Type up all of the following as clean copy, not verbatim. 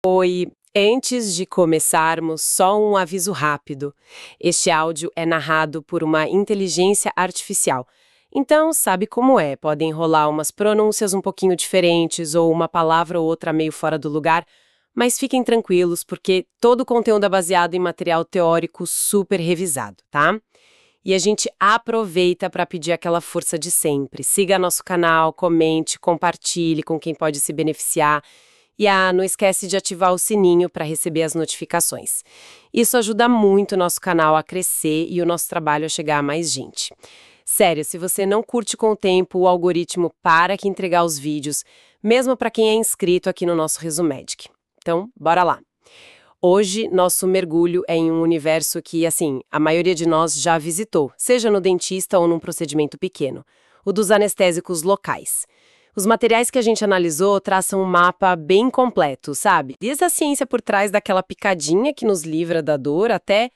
Oi, antes de começarmos, só um aviso rápido. Este áudio é narrado por uma inteligência artificial. Então, sabe como é? Podem rolar umas pronúncias um pouquinho diferentes ou uma palavra ou outra meio fora do lugar, mas fiquem tranquilos porque todo o conteúdo é baseado em material teórico super revisado, tá? E a gente aproveita para pedir aquela força de sempre. Siga nosso canal, comente, compartilhe com quem pode se beneficiar. E não esquece de ativar o sininho para receber as notificações. Isso ajuda muito o nosso canal a crescer e o nosso trabalho a chegar a mais gente. Sério, se você não curte com o tempo, o algoritmo para que entregar os vídeos, mesmo para quem é inscrito aqui no nosso Resumedic. Então, bora lá! Hoje, nosso mergulho é em um universo que, assim, a maioria de nós já visitou, seja no dentista ou num procedimento pequeno, o dos anestésicos locais. Os materiais que a gente analisou traçam um mapa bem completo, sabe? Desde a ciência por trás daquela picadinha que nos livra da dor até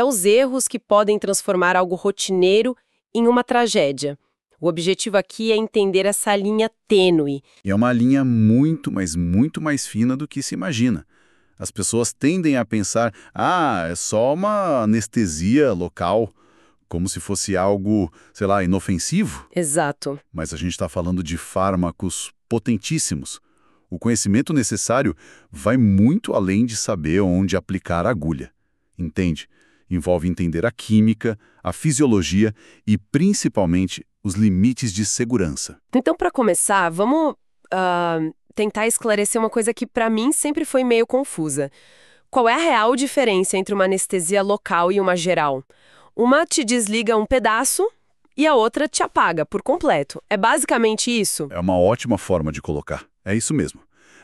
os erros que podem transformar algo rotineiro em uma tragédia. O objetivo aqui é entender essa linha tênue. E é uma linha muito, mas muito mais fina do que se imagina. As pessoas tendem a pensar, é só uma anestesia local, como se fosse algo, sei lá, inofensivo. Exato. Mas a gente está falando de fármacos potentíssimos. O conhecimento necessário vai muito além de saber onde aplicar a agulha. Entende? Envolve entender a química, a fisiologia e, principalmente, os limites de segurança. Então, para começar, vamos tentar esclarecer uma coisa que, para mim, sempre foi meio confusa. Qual é a real diferença entre uma anestesia local e uma geral? Uma te desliga um pedaço e a outra te apaga por completo. É basicamente isso? É uma ótima forma de colocar. É isso mesmo.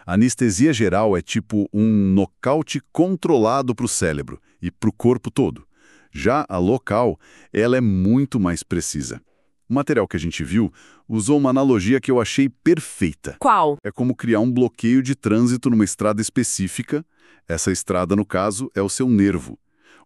A anestesia geral é tipo um nocaute controlado para o cérebro e para o corpo todo. Já a local, ela é muito mais precisa. O material que a gente viu usou uma analogia que eu achei perfeita. Qual? É como criar um bloqueio de trânsito numa estrada específica. Essa estrada, no caso, é o seu nervo.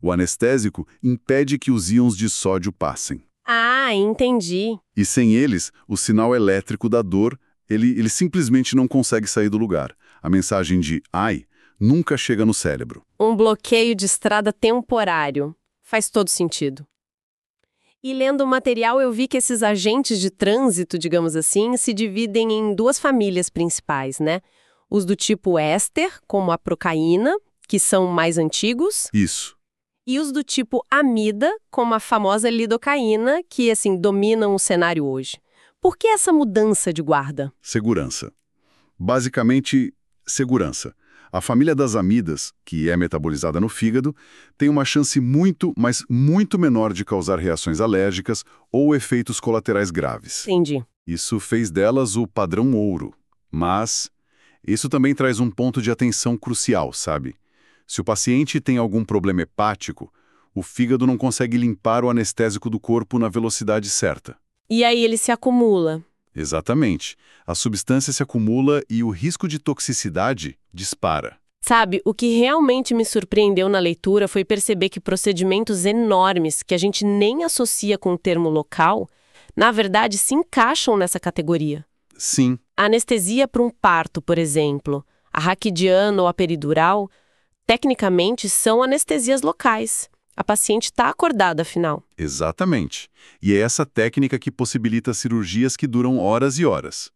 O anestésico impede que os íons de sódio passem. Ah, entendi. E sem eles, o sinal elétrico da dor, ele simplesmente não consegue sair do lugar. A mensagem de "ai" nunca chega no cérebro. Um bloqueio de estrada temporário. Faz todo sentido. E lendo o material, eu vi que esses agentes de trânsito, digamos assim, se dividem em duas famílias principais, né? Os do tipo éster, como a procaína, que são mais antigos. Isso. E os do tipo amida, como a famosa lidocaína, que, assim, dominam o cenário hoje. Por que essa mudança de guarda? Segurança. Basicamente, segurança. A família das amidas, que é metabolizada no fígado, tem uma chance muito, mas muito menor de causar reações alérgicas ou efeitos colaterais graves. Entendi. Isso fez delas o padrão ouro. Mas isso também traz um ponto de atenção crucial, sabe? Se o paciente tem algum problema hepático, o fígado não consegue limpar o anestésico do corpo na velocidade certa. E aí ele se acumula. Exatamente. A substância se acumula e o risco de toxicidade dispara. Sabe, o que realmente me surpreendeu na leitura foi perceber que procedimentos enormes que a gente nem associa com o termo local, na verdade se encaixam nessa categoria. Sim. A anestesia para um parto, por exemplo, a raquidiana ou a peridural, tecnicamente são anestesias locais. A paciente está acordada, afinal. Exatamente. E é essa técnica que possibilita cirurgias que duram horas e horas.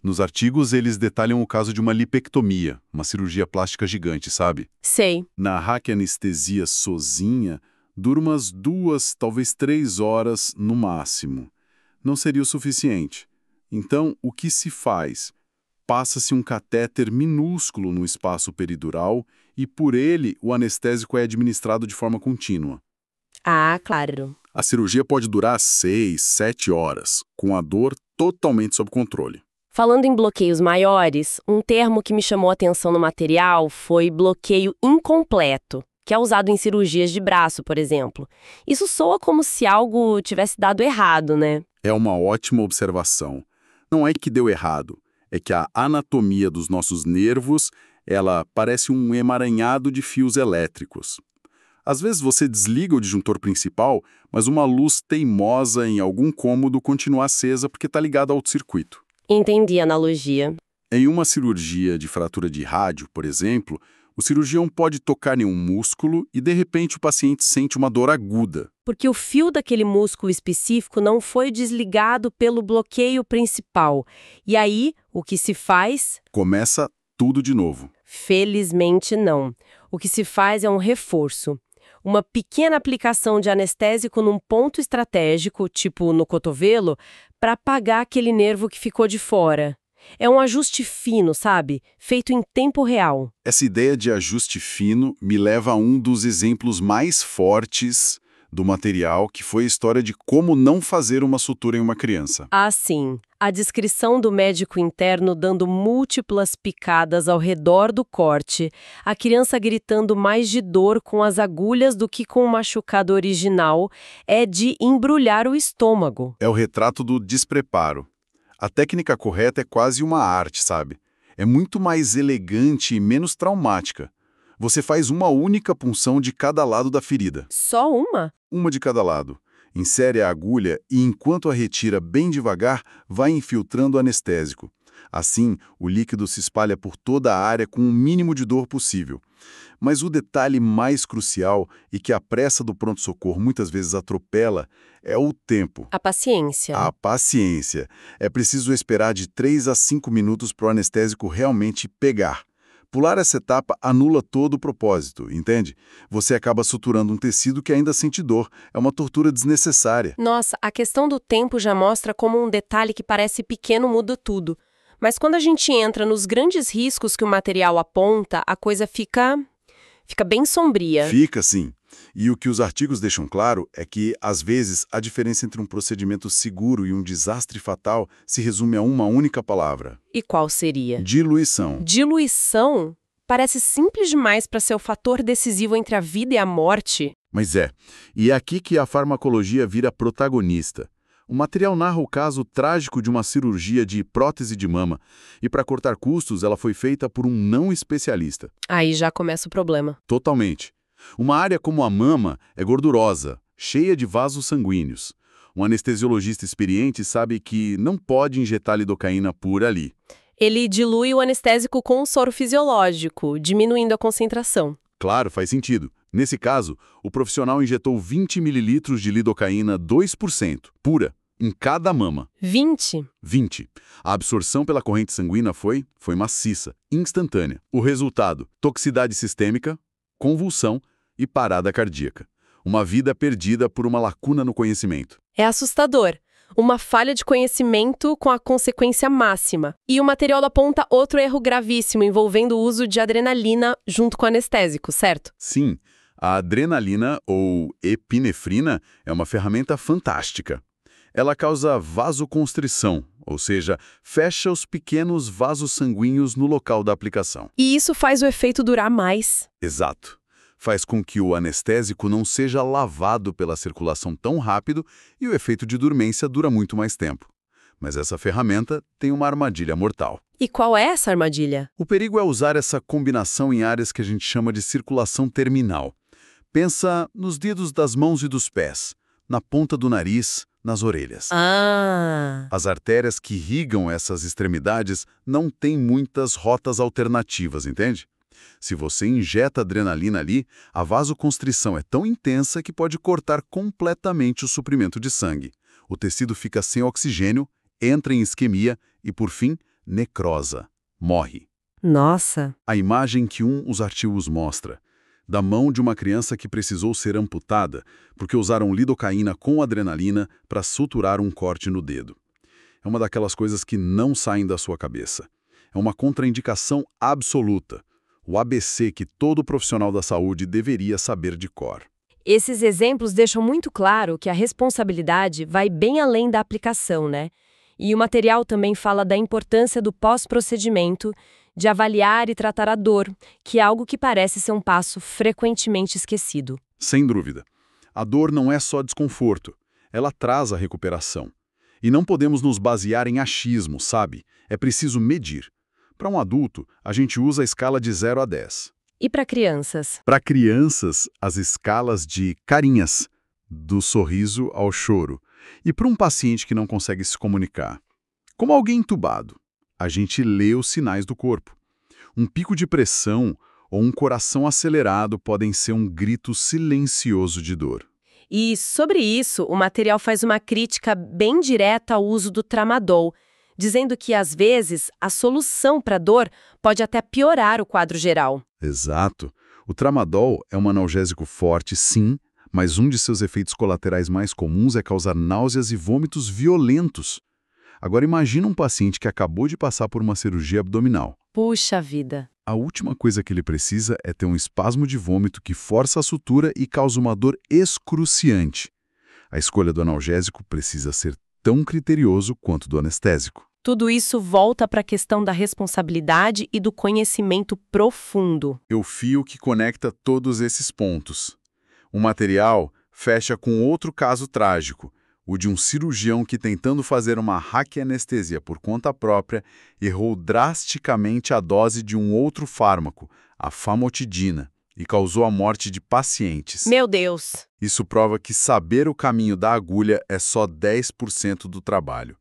Nos artigos, eles detalham o caso de uma lipectomia, uma cirurgia plástica gigante, sabe? Sei. Na raquianestesia sozinha, dura umas 2, talvez 3 horas no máximo. Não seria o suficiente. Então, o que se faz? Passa-se um catéter minúsculo no espaço peridural e, por ele, o anestésico é administrado de forma contínua. Ah, claro. A cirurgia pode durar 6, 7 horas, com a dor totalmente sob controle. Falando em bloqueios maiores, um termo que me chamou a atenção no material foi bloqueio incompleto, que é usado em cirurgias de braço, por exemplo. Isso soa como se algo tivesse dado errado, né? É uma ótima observação. Não é que deu errado, é que a anatomia dos nossos nervos, ela parece um emaranhado de fios elétricos. Às vezes você desliga o disjuntor principal, mas uma luz teimosa em algum cômodo continua acesa porque está ligada ao circuito. Entendi a analogia. Em uma cirurgia de fratura de rádio, por exemplo, O cirurgião pode tocar em um músculo e, de repente, o paciente sente uma dor aguda. Porque o fio daquele músculo específico não foi desligado pelo bloqueio principal. E aí, o que se faz? Começa tudo de novo. Felizmente não. O que se faz é um reforço. Uma pequena aplicação de anestésico num ponto estratégico, tipo no cotovelo, para apagar aquele nervo que ficou de fora. É um ajuste fino, sabe? Feito em tempo real. Essa ideia de ajuste fino me leva a um dos exemplos mais fortes do material, que foi a história de como não fazer uma sutura em uma criança. Ah, sim. A descrição do médico interno dando múltiplas picadas ao redor do corte, a criança gritando mais de dor com as agulhas do que com o machucado original, é de embrulhar o estômago. É o retrato do despreparo. A técnica correta é quase uma arte, sabe? É muito mais elegante e menos traumática. Você faz uma única punção de cada lado da ferida. Só uma? Uma de cada lado. Insere a agulha e, enquanto a retira bem devagar, vai infiltrando o anestésico. Assim, o líquido se espalha por toda a área com o mínimo de dor possível. Mas o detalhe mais crucial, e que a pressa do pronto-socorro muitas vezes atropela, é o tempo. A paciência. A paciência. É preciso esperar de 3 a 5 minutos para o anestésico realmente pegar. Pular essa etapa anula todo o propósito, entende? Você acaba suturando um tecido que ainda sente dor. É uma tortura desnecessária. Nossa, a questão do tempo já mostra como um detalhe que parece pequeno muda tudo. Mas quando a gente entra nos grandes riscos que o material aponta, a coisa fica bem sombria. Fica, sim. E o que os artigos deixam claro é que, às vezes, a diferença entre um procedimento seguro e um desastre fatal se resume a uma única palavra. E qual seria? Diluição. Diluição? Parece simples demais para ser o fator decisivo entre a vida e a morte. Mas é. E é aqui que a farmacologia vira protagonista. O material narra o caso trágico de uma cirurgia de prótese de mama, e para cortar custos ela foi feita por um não especialista. Aí já começa o problema. Totalmente. Uma área como a mama é gordurosa, cheia de vasos sanguíneos. Um anestesiologista experiente sabe que não pode injetar lidocaína por ali. Ele dilui o anestésico com um soro fisiológico, diminuindo a concentração. Claro, faz sentido. Nesse caso, o profissional injetou 20 ml de lidocaína 2%, pura, em cada mama. 20? 20. A absorção pela corrente sanguínea foi maciça, instantânea. O resultado, toxicidade sistêmica, convulsão e parada cardíaca. Uma vida perdida por uma lacuna no conhecimento. É assustador. Uma falha de conhecimento com a consequência máxima. E o material aponta outro erro gravíssimo envolvendo o uso de adrenalina junto com anestésico, certo? Sim, a adrenalina, ou epinefrina, é uma ferramenta fantástica. Ela causa vasoconstrição, ou seja, fecha os pequenos vasos sanguíneos no local da aplicação. E isso faz o efeito durar mais. Exato. Faz com que o anestésico não seja lavado pela circulação tão rápido e o efeito de dormência dura muito mais tempo. Mas essa ferramenta tem uma armadilha mortal. E qual é essa armadilha? O perigo é usar essa combinação em áreas que a gente chama de circulação terminal. Pensa nos dedos das mãos e dos pés, na ponta do nariz, nas orelhas. As artérias que irrigam essas extremidades não têm muitas rotas alternativas, entende? Se você injeta adrenalina ali, a vasoconstrição é tão intensa que pode cortar completamente o suprimento de sangue. O tecido fica sem oxigênio, entra em isquemia e, por fim, necrosa. Morre. Nossa! A imagem que os artigos mostra, da mão de uma criança que precisou ser amputada porque usaram lidocaína com adrenalina para suturar um corte no dedo. É uma daquelas coisas que não saem da sua cabeça. É uma contraindicação absoluta. O ABC que todo profissional da saúde deveria saber de cor. Esses exemplos deixam muito claro que a responsabilidade vai bem além da aplicação, né? E o material também fala da importância do pós-procedimento, de avaliar e tratar a dor, que é algo que parece ser um passo frequentemente esquecido. Sem dúvida. A dor não é só desconforto, ela traz a recuperação. E não podemos nos basear em achismo, sabe? É preciso medir. Para um adulto, a gente usa a escala de 0 a 10. E para crianças? Para crianças, as escalas de carinhas, do sorriso ao choro. E para um paciente que não consegue se comunicar, como alguém entubado, a gente lê os sinais do corpo. Um pico de pressão ou um coração acelerado podem ser um grito silencioso de dor. E sobre isso, o material faz uma crítica bem direta ao uso do tramadol, dizendo que, às vezes, a solução para a dor pode até piorar o quadro geral. Exato. O tramadol é um analgésico forte, sim, mas um de seus efeitos colaterais mais comuns é causar náuseas e vômitos violentos. Agora imagina um paciente que acabou de passar por uma cirurgia abdominal. Puxa vida! A última coisa que ele precisa é ter um espasmo de vômito que força a sutura e causa uma dor excruciante. A escolha do analgésico precisa ser tão criterioso quanto do anestésico. Tudo isso volta para a questão da responsabilidade e do conhecimento profundo. É o fio que conecta todos esses pontos. O material fecha com outro caso trágico, o de um cirurgião que, tentando fazer uma raquianestesia por conta própria, errou drasticamente a dose de um outro fármaco, a famotidina, e causou a morte de pacientes. Meu Deus! Isso prova que saber o caminho da agulha é só 10% do trabalho.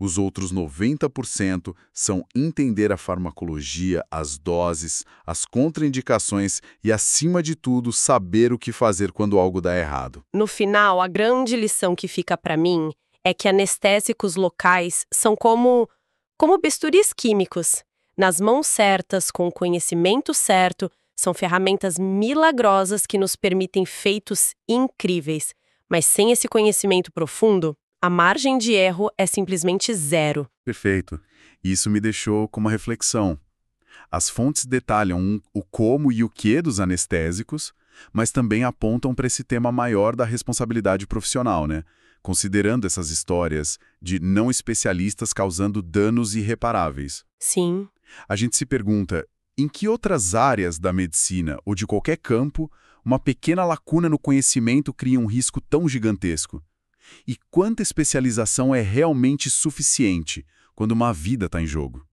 Os outros 90% são entender a farmacologia, as doses, as contraindicações e, acima de tudo, saber o que fazer quando algo dá errado. No final, a grande lição que fica para mim é que anestésicos locais são como bisturis químicos. Nas mãos certas, com o conhecimento certo, são ferramentas milagrosas que nos permitem feitos incríveis. Mas sem esse conhecimento profundo, a margem de erro é simplesmente zero. Perfeito. Isso me deixou com uma reflexão. As fontes detalham o como e o que dos anestésicos, mas também apontam para esse tema maior da responsabilidade profissional, né? Considerando essas histórias de não especialistas causando danos irreparáveis. Sim. A gente se pergunta, em que outras áreas da medicina ou de qualquer campo, uma pequena lacuna no conhecimento cria um risco tão gigantesco? E quanta especialização é realmente suficiente quando uma vida está em jogo?